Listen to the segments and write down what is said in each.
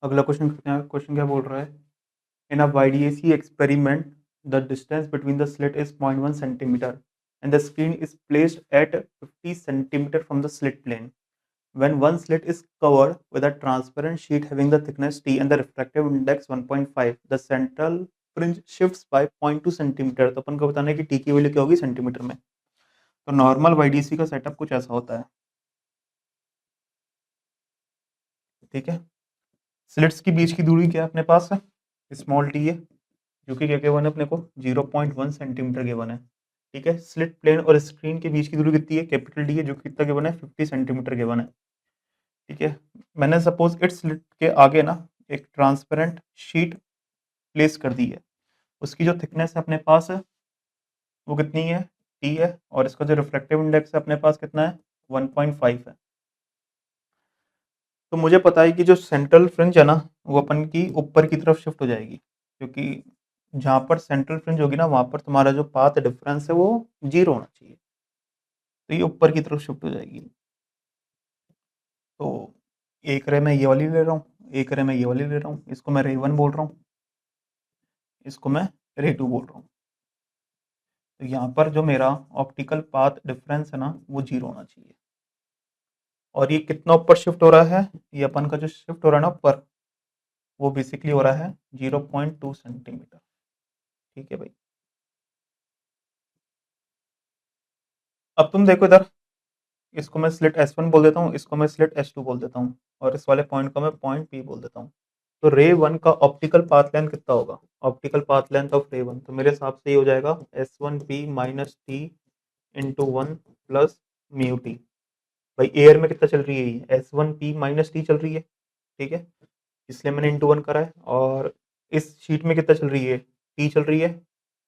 अगला क्वेश्चन करते हैं। क्वेश्चन क्या बोल रहा है? इन अ YDAC experiment, the distance between the slit is 0.1 centimeter and the screen is placed at 50 centimeter from the slit plane. When one slit is covered with a transparent sheet having the thickness T and the refractive index 1.5, the central fringe shifts by 0.2 centimeter. तो अपन को बताना है कि T की value क्या होगी centimetre में। तो नॉर्मल YDC का सेटअप कुछ ऐसा होता है, ठीक है। स्लिट्स की बीच की दूरी क्या है अपने पास है, स्मॉल टी है, जो कि क्या गिवन है अपने को 0.1 सेंटीमीटर गिवन है, ठीक है। स्लिट प्लेन और स्क्रीन के बीच की दूरी कितनी है, कैपिटल डी है, जो कि कितना गिवन है 50 सेंटीमीटर गिवन है, ठीक है। मैंने सपोज इट स्लिट के आगे ना एक ट्रांसपेरेंट शीट प्लेस कर दी है, उसकी जो थिकनेस है अपने पास है वो कितनी है, टी है, और इसका जो रिफ्रैक्टिव इंडेक्स है अपने पास कितना है 1.5 है। तो मुझे पता है कि जो सेंट्रल फ्रिंज है ना वो अपन की ऊपर की तरफ शिफ्ट हो जाएगी, क्योंकि जहाँ पर सेंट्रल फ्रिंज होगी ना वहाँ पर तुम्हारा जो पाथ डिफरेंस है वो 0 होना चाहिए, तो ये ऊपर की तरफ शिफ्ट हो जाएगी। तो एक रे मैं ये वाली ले रहा हूँ, एक रे मैं ये वाली ले रहा हूँ, इसको मैं रे 1 बोल रहा हूँ, इसको मैं रे 2 बोल रहा हूँ। तो यहाँ पर जो मेरा ऑप्टिकल पाथ डिफरेंस है ना वो 0 होना चाहिए। और ये कितना ऊपर शिफ्ट हो रहा है, ये अपन का जो शिफ्ट हो रहा है ना ऊपर, वो बेसिकली हो रहा है 0.2 सेंटीमीटर, ठीक है भाई। अब तुम देखो इधर, इसको मैं स्लिट S1 बोल देता हूँ, इसको मैं स्लिट S2 बोल देता हूँ, और इस वाले पॉइंट को मैं पॉइंट P बोल देता हूँ। तो रे 1 का ऑप्टिकल पाथ लेंथ कितना होगा, optical path length of ray 1, तो मेरे हिसाब से ये हो जाएगा S1P minus T into 1 plus mu T. भाई एयर में कितना चल रही है, ये S1P माइनस टी चल रही है, ठीक है, इसलिए मैंने इंटू 1 करा है। और इस शीट में कितना चल रही है, टी चल रही है,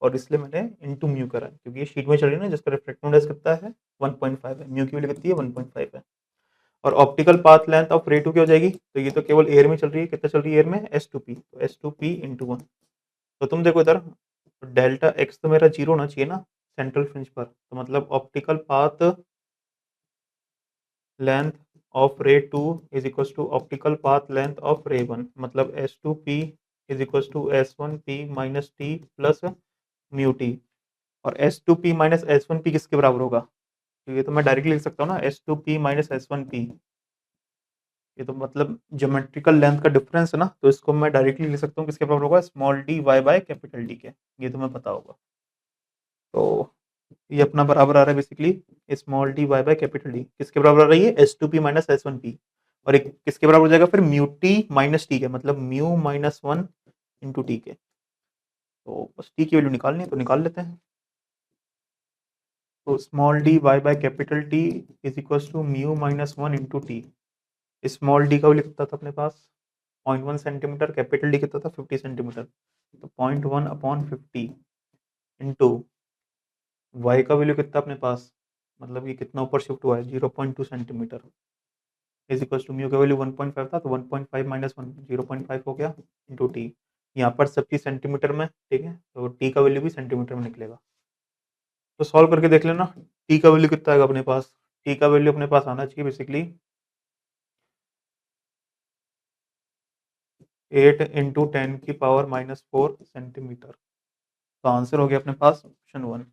और इसलिए मैंने इंटू म्यू करा है, क्योंकि ये शीट में चल रही है ना, जिसका रिफ्लेक्टिव इंडेक्स कितना है 1.5 है, म्यू की वैल्यू कितनी है 1.5 है। और optical path length of ray 2 की हो जाएगी, तो ये तो केवल एयर में चल रही है, कितना चल रही है एयर में S2P, तो S2P इंटू 1। तो तुम देखो इधर, डेल्टा एक्स तो मेरा 0 होना चाहिए ना सेंट्रल फ्रिंज पर, तो मतलब optical path length of ray 2 is equal to optical path length of ray 1, मतलब S2P is equal to S1P minus T plus mu T. और S2P माइनस S1P किसके बराबर होगा, तो ये तो मैं डायरेक्टली लिख सकता हूँ ना, S2P माइनस S1P, ये तो मतलब ज्योमेट्रिकल लेंथ का डिफरेंस है ना, तो इसको मैं डायरेक्टली लिख सकता हूँ किसके बराबर होगा, small D Y by capital D के, ये तुम्हें पता होगा। तो ये अपना बराबर आ रहा है basically small D Y by capital D, किसके बराबर आ रही है S2P माइनस S1P, और एक किसके बराबर हो जाएगा फिर म्यू टी माइनस टी के, मतलब म्यू माइनस 1 इंटू टी के। तो बस टी की वैल्यू निकालनी है तो निकाल लेते हैं। तो small D Y by capital T is equal to mu minus 1 into T. Small D का वैल्यू कितना था अपने पास 0.1 सेंटीमीटर, कैपिटल डी कितना था 50 सेंटीमीटर, तो 0.1 अपॉन 50 इंटू वाई का वैल्यू कितना अपने पास, मतलब ये कितना ऊपर शिफ्ट हुआ है 0.2 centimetre, is equal to mu का वैल्यू 1.5 था, तो 1.5 माइनस 1 0.5 हो गया इंटू टी। यहाँ पर सब चीज़ सेंटीमीटर में, ठीक है, तो टी का वैल्यू भी सेंटीमीटर में निकलेगा। तो सॉल्व करके देख लेना टी का वैल्यू कितना आएगा अपने पास, टी का वैल्यू अपने पास आना चाहिए बेसिकली 8 इंटू 10 की पावर माइनस 4 सेंटीमीटर। तो आंसर हो गया अपने पास ऑप्शन 1।